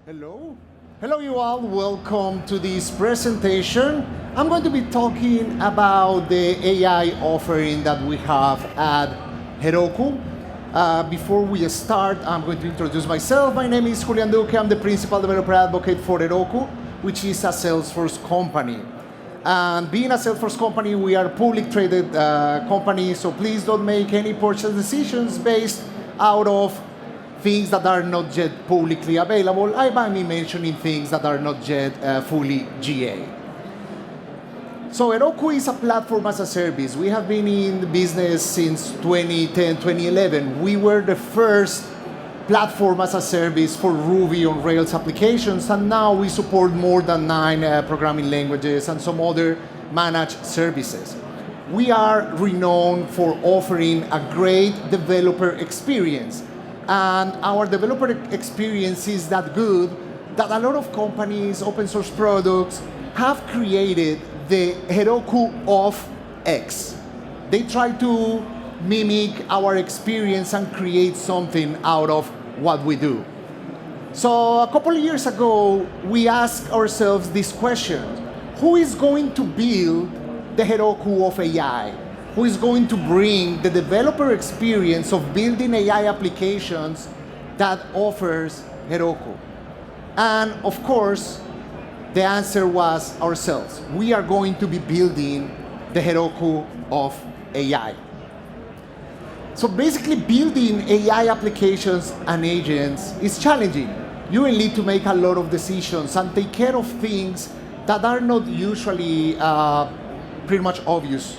Hello. Hello you all, welcome to this presentation. I'm going to be talking about the AI offering that we have at Heroku. Before we start, I'm going to introduce myself. My name is Julian Duque. I'm the Principal Developer Advocate for Heroku, which is a Salesforce company. And being a Salesforce company, we are a public traded company, so please don't make any purchase decisions based out of things that are not yet publicly available. I might be mentioning things that are not yet fully GA. So Heroku is a platform as a service. We have been in the business since 2010, 2011. We were the first platform as a service for Ruby on Rails applications, and now we support more than 9 programming languages and some other managed services. We are renowned for offering a great developer experience. And our developer experience is that good that a lot of companies, open source products, have created the Heroku of X. They try to mimic our experience and create something out of what we do. So a couple of years ago, we asked ourselves this question: who is going to build the Heroku of AI? Who is going to bring the developer experience of building AI applications that offers Heroku? And of course, the answer was ourselves. We are going to be building the Heroku of AI. So basically, building AI applications and agents is challenging. You will need to make a lot of decisions and take care of things that are not usually pretty much obvious.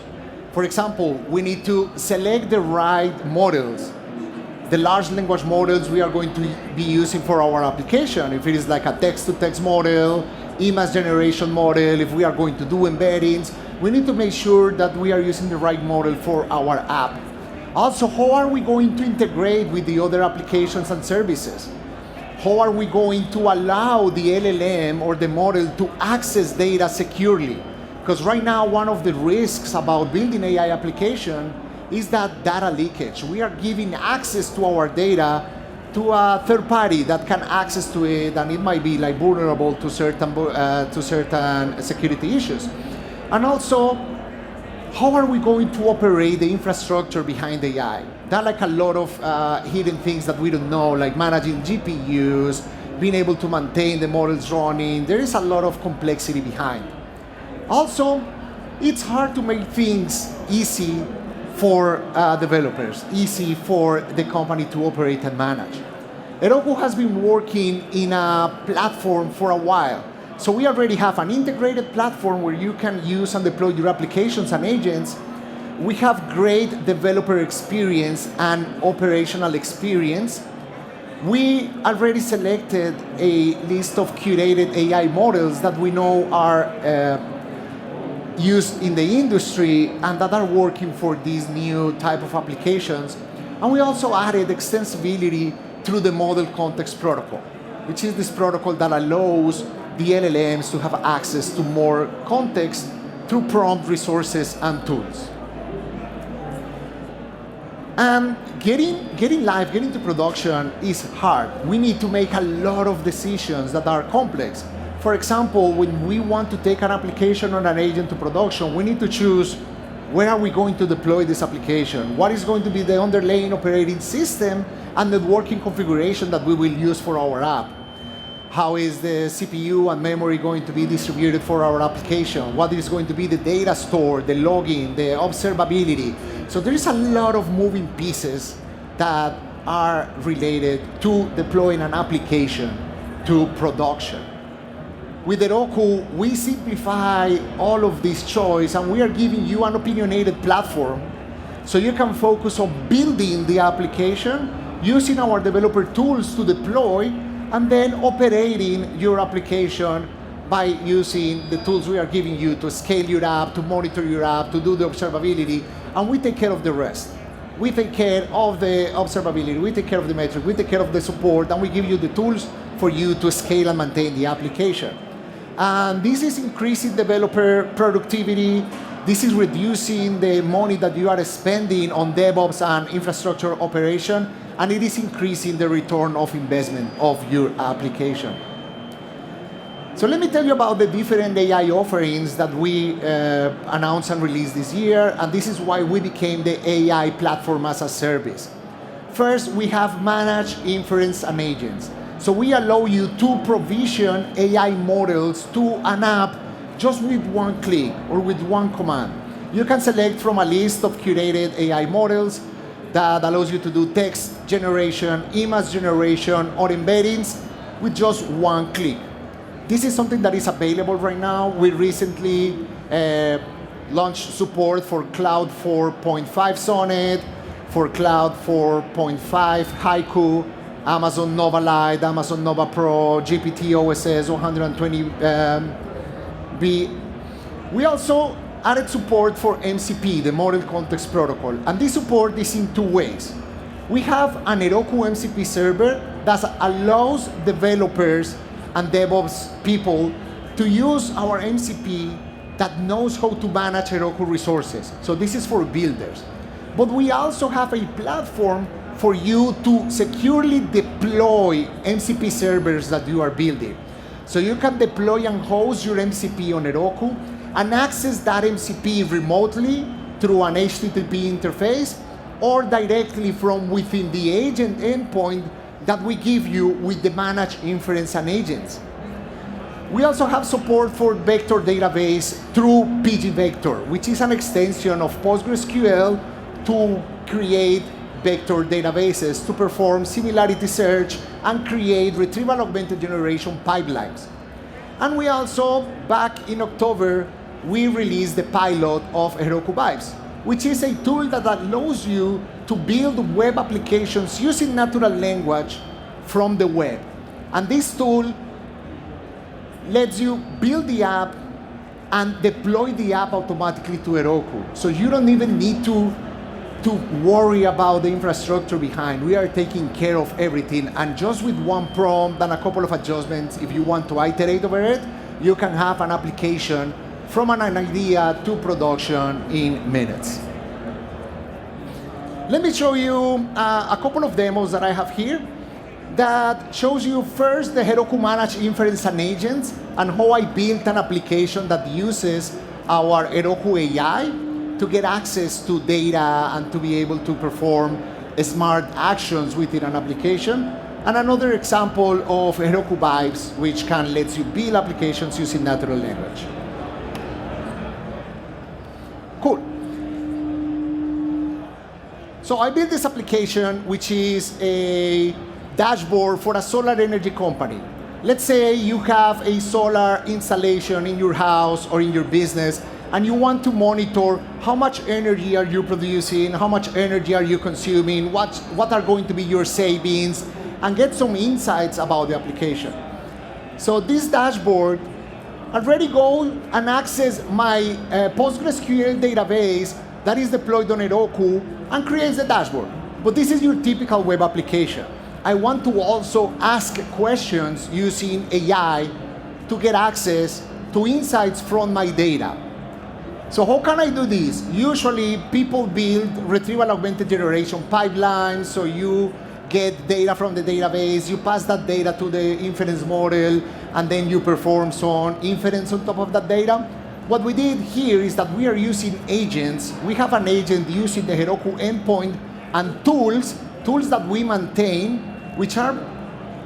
For example, we need to select the right models, the large language models we are going to be using for our application. If it is like a text-to-text model, image generation model, if we are going to do embeddings, we need to make sure that we are using the right model for our app. Also, how are we going to integrate with the other applications and services? How are we going to allow the LLM or the model to access data securely? Because right now, one of the risks about building AI application is that data leakage. We are giving access to our data to a third party that can access to it, and it might be like vulnerable to certain security issues. And also, how are we going to operate the infrastructure behind AI? There are like a lot of hidden things that we don't know, like managing GPUs, being able to maintain the models running. There is a lot of complexity behind. Also, it's hard to make things easy for developers, easy for the company to operate and manage. Heroku has been working in a platform for a while. So we already have an integrated platform where you can use and deploy your applications and agents. We have great developer experience and operational experience. We already selected a list of curated AI models that we know are used in the industry and that are working for these new type of applications. And we also added extensibility through the Model Context Protocol, which is this protocol that allows the LLMs to have access to more context through prompt resources and tools. And getting live, getting to production is hard. We need to make a lot of decisions that are complex. For example, when we want to take an application or an agent to production, we need to choose where are we going to deploy this application? What is going to be the underlying operating system and the working configuration that we will use for our app? How is the CPU and memory going to be distributed for our application? What is going to be the data store, the logging, the observability? So there is a lot of moving pieces that are related to deploying an application to production. With Heroku, we simplify all of this choice, and we are giving you an opinionated platform so you can focus on building the application, using our developer tools to deploy, and then operating your application by using the tools we are giving you to scale your app, to monitor your app, to do the observability, and we take care of the rest. We take care of the observability, we take care of the metric, we take care of the support, and we give you the tools for you to scale and maintain the application. And this is increasing developer productivity. This is reducing the money that you are spending on DevOps and infrastructure operation, and it is increasing the return of investment of your application. So let me tell you about the different AI offerings that we announced and released this year, and this is why we became the AI platform as a service. First, we have managed inference and agents. So we allow you to provision AI models to an app just with one click or with one command. You can select from a list of curated AI models that allows you to do text generation, image generation, or embeddings with just one click. This is something that is available right now. We recently launched support for Cloud 4.5 Sonnet, for Cloud 4.5 Haiku, Amazon Nova Lite, Amazon Nova Pro, GPT OSS 120B. We also added support for MCP, the Model Context Protocol, and this support is in two ways. We have an Heroku MCP server that allows developers and DevOps people to use our MCP that knows how to manage Heroku resources. So this is for builders. But we also have a platform for you to securely deploy MCP servers that you are building. So you can deploy and host your MCP on Heroku and access that MCP remotely through an HTTP interface or directly from within the agent endpoint that we give you with the managed inference and agents. We also have support for vector database through pgvector, which is an extension of PostgreSQL to create vector databases to perform similarity search and create retrieval augmented generation pipelines. And we also, back in October, we released the pilot of Heroku Vibes, which is a tool that allows you to build web applications using natural language from the web. And this tool lets you build the app and deploy the app automatically to Heroku. So you don't even need to worry about the infrastructure behind. We are taking care of everything, and just with one prompt and a couple of adjustments, if you want to iterate over it, you can have an application from an idea to production in minutes. Let me show you a couple of demos that I have here that shows you first the Heroku Managed Inference and Agents and how I built an application that uses our Heroku AI to get access to data and to be able to perform smart actions within an application. And another example of Heroku Vibes, which can let you build applications using natural language. Cool. So I built this application, which is a dashboard for a solar energy company. Let's say you have a solar installation in your house or in your business, and you want to monitor how much energy are you producing, how much energy are you consuming, what are going to be your savings, and get some insights about the application. So this dashboard already go and access my PostgreSQL database that is deployed on Heroku and creates the dashboard. But this is your typical web application. I want to also ask questions using AI to get access to insights from my data. So how can I do this? Usually people build retrieval augmented generation pipelines, so you get data from the database, you pass that data to the inference model, and then you perform some inference on top of that data. What we did here is that we are using agents. We have an agent using the Heroku endpoint and tools that we maintain, which are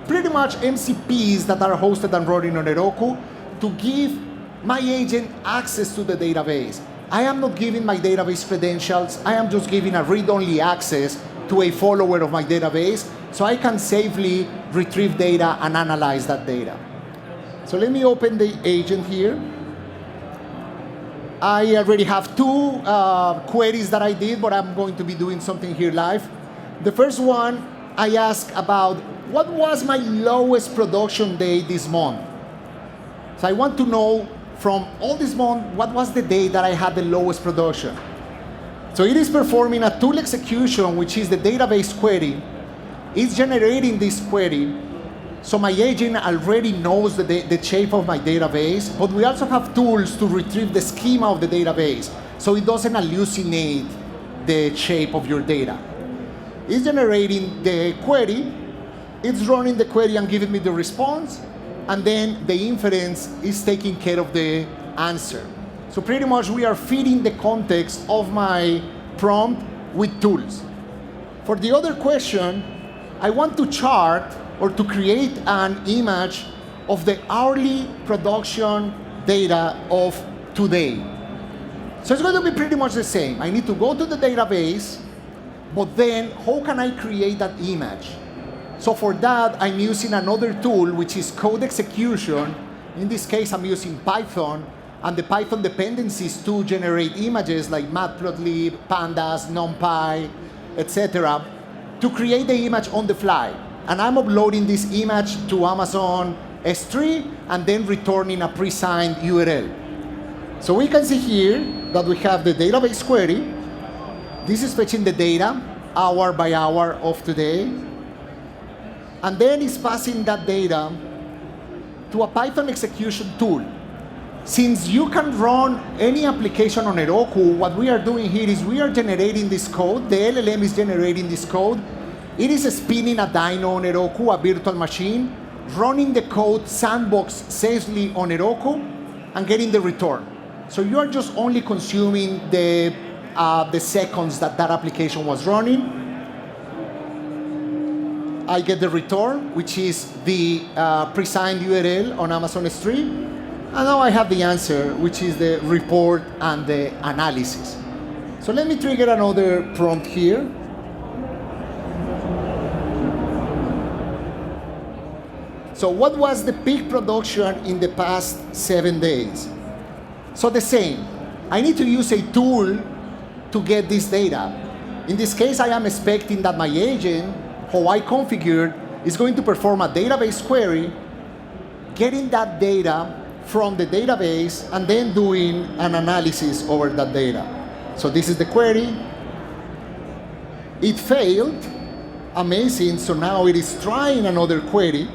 pretty much MCPs that are hosted and running on Heroku, to give my agent access to the database. I am not giving my database credentials. I am just giving a read-only access to a follower of my database, so I can safely retrieve data and analyze that data. So let me open the agent here. I already have two queries that I did, but I'm going to be doing something here live. The first one, I asked about what was my lowest production day this month. So I want to know from all this month, what was the day that I had the lowest production? So it is performing a tool execution, which is the database query. It's generating this query. So my agent already knows the shape of my database, but we also have tools to retrieve the schema of the database, so it doesn't hallucinate the shape of your data. It's generating the query, it's running the query and giving me the response, and then the inference is taking care of the answer. So pretty much we are feeding the context of my prompt with tools. For the other question, I want to chart or to create an image of the hourly production data of today. So it's going to be pretty much the same. I need to go to the database, but then how can I create that image? So for that, I'm using another tool, which is code execution. In this case, I'm using Python, and the Python dependencies to generate images like Matplotlib, Pandas, NumPy, etc., to create the image on the fly. And I'm uploading this image to Amazon S3 and then returning a pre-signed URL. So we can see here that we have the database query. This is fetching the data hour by hour of today. And then it's passing that data to a Python execution tool. Since you can run any application on Heroku, what we are doing here is we are generating this code. The LLM is generating this code. It is spinning a dyno on Heroku, a virtual machine, running the code sandbox safely on Heroku, and getting the return. So you are just only consuming the seconds that application was running. I get the return, which is the pre-signed URL on Amazon S3. And now I have the answer, which is the report and the analysis. So let me trigger another prompt here. So what was the peak production in the past 7 days? So the same. I need to use a tool to get this data. In this case, I am expecting that my agent, how I configured, is going to perform a database query, getting that data from the database, and then doing an analysis over that data. So this is the query. It failed. Amazing. So now it is trying another query.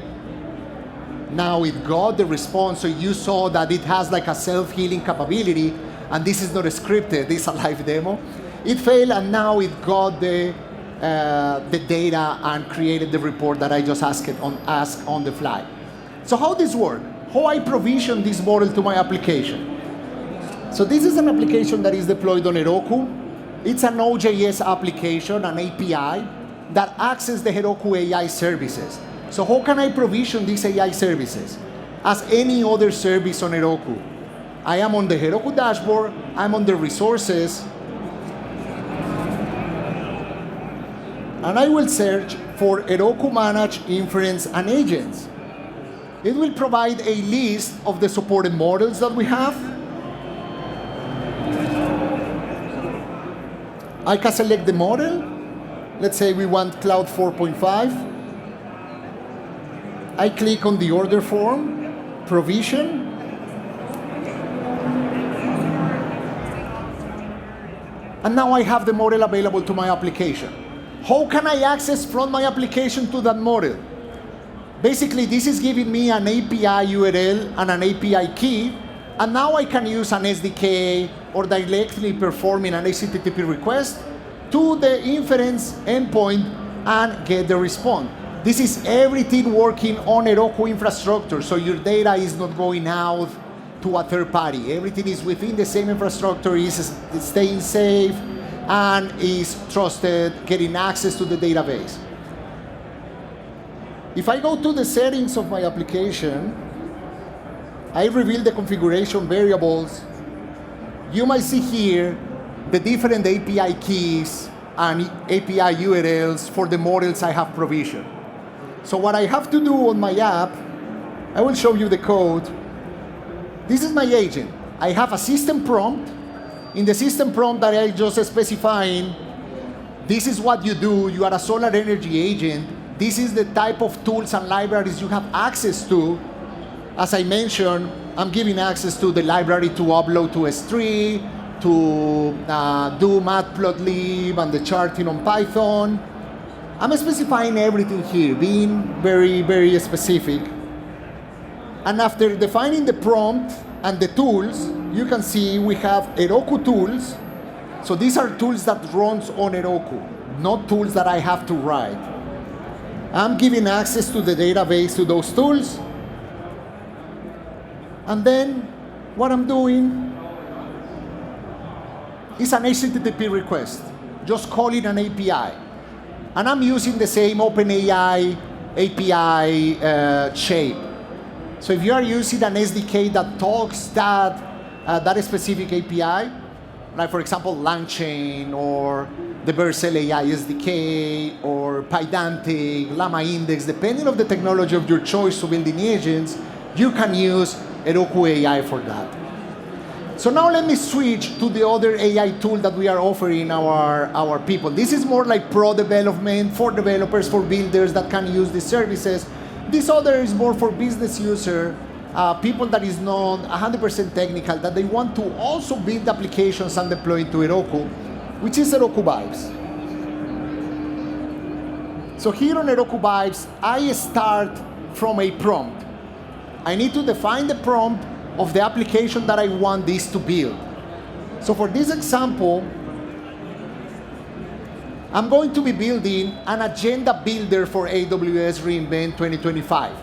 Now it got the response. So you saw that it has like a self-healing capability, and this is not scripted. This is a live demo. It failed, and now it got the data and created the report that I just asked on the fly. So how this works? How I provision this model to my application. So this is an application that is deployed on Heroku. It's an Node.js application, an API, that accesses the Heroku AI services. So how can I provision these AI services? As any other service on Heroku. I am on the Heroku dashboard, I'm on the resources, and I will search for Heroku Managed Inference and Agents. It will provide a list of the supported models that we have. I can select the model. Let's say we want Cloud 4.5. I click on the order form, provision. And now I have the model available to my application. How can I access from my application to that model? Basically, this is giving me an API URL and an API key, and now I can use an SDK or directly performing an HTTP request to the inference endpoint and get the response. This is everything working on Heroku infrastructure, so your data is not going out to a third party. Everything is within the same infrastructure, is staying safe, and is trusted, getting access to the database. If I go to the settings of my application, I reveal the configuration variables. You might see here the different API keys and API URLs for the models I have provisioned. So what I have to do on my app, I will show you the code. This is my agent. I have a system prompt. In the system prompt that I just specifying, this is what you do. You are a solar energy agent. This is the type of tools and libraries you have access to. As I mentioned, I'm giving access to the library to upload to S3, to do Matplotlib and the charting on Python. I'm specifying everything here, being very, very specific. And after defining the prompt and the tools, you can see we have Heroku tools. So these are tools that runs on Heroku, not tools that I have to write. I'm giving access to the database to those tools. And then what I'm doing is an HTTP request, just calling an API. And I'm using the same OpenAI API shape. So if you are using an SDK that talks that specific API, like for example LangChain or the Vercel AI SDK or Pydantic, Llama Index, depending on the technology of your choice to building agents, you can use Heroku AI for that. So now let me switch to the other AI tool that we are offering our people. This is more like pro development for developers, for builders that can use these services. This other is more for business user, people that is not 100% technical, that they want to also build applications and deploy into Heroku, which is Heroku Vibes. So here on Heroku Vibes, I start from a prompt. I need to define the prompt of the application that I want this to build. So for this example, I'm going to be building an agenda builder for AWS re:Invent 2025.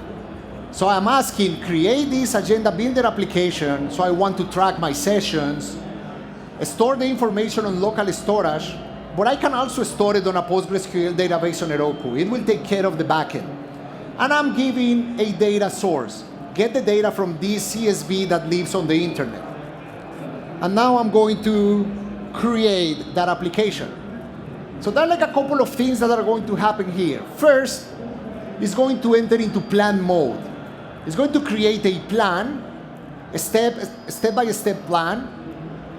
So I'm asking, create this agenda builder application, so I want to track my sessions, store the information on local storage, but I can also store it on a PostgreSQL database on Heroku. It will take care of the backend. And I'm giving a data source. Get the data from this CSV that lives on the internet. And now I'm going to create that application. So there are like a couple of things that are going to happen here. First, it's going to enter into plan mode. It's going to create a plan, a step-by-step plan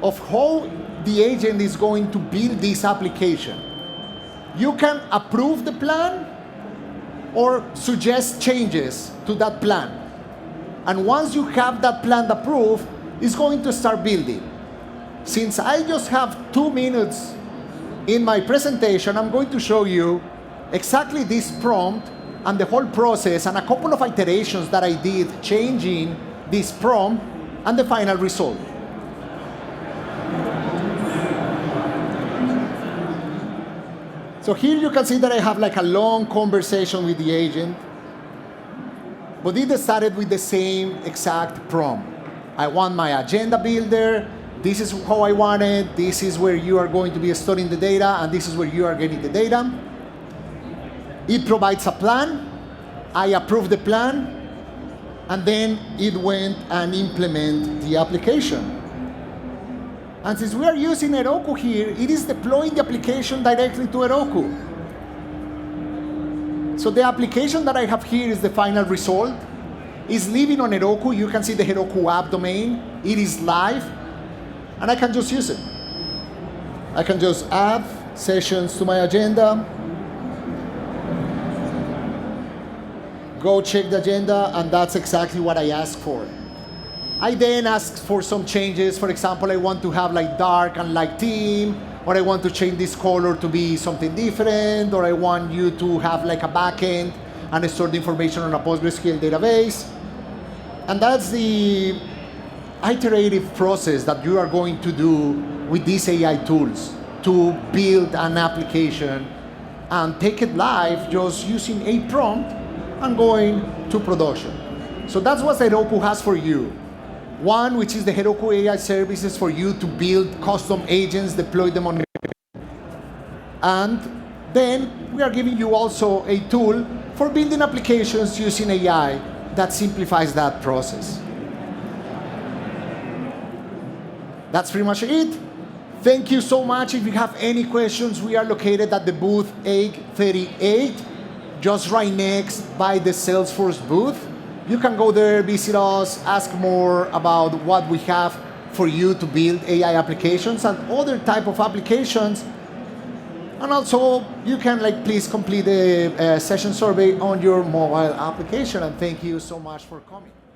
of how the agent is going to build this application. You can approve the plan or suggest changes to that plan. And once you have that plan approved, it's going to start building. Since I just have 2 minutes in my presentation, I'm going to show you exactly this prompt and the whole process and a couple of iterations that I did changing this prompt and the final result. So here you can see that I have like a long conversation with the agent, but it started with the same exact prompt. I want my agenda builder. This is how I want it. This is where you are going to be storing the data, and this is where you are getting the data. It provides a plan. I approve the plan, and then it went and implemented the application. And since we are using Heroku here, it is deploying the application directly to Heroku. So the application that I have here is the final result. It's living on Heroku. You can see the Heroku app domain. It is live, and I can just use it. I can just add sessions to my agenda. Go check the agenda, and that's exactly what I asked for. I then asked for some changes. For example, I want to have like dark and light theme, or I want to change this color to be something different, or I want you to have like a backend and store the information on a PostgreSQL database. And that's the iterative process that you are going to do with these AI tools to build an application and take it live just using a prompt and going to production. So that's what Heroku has for you. One, which is the Heroku AI services for you to build custom agents, deploy them on Heroku. And then we are giving you also a tool for building applications using AI that simplifies that process. That's pretty much it. Thank you so much. If you have any questions, we are located at the booth 838, just right next by the Salesforce booth. You can go there, visit us, ask more about what we have for you to build AI applications and other type of applications. And also, you can please complete the session survey on your mobile application. And thank you so much for coming.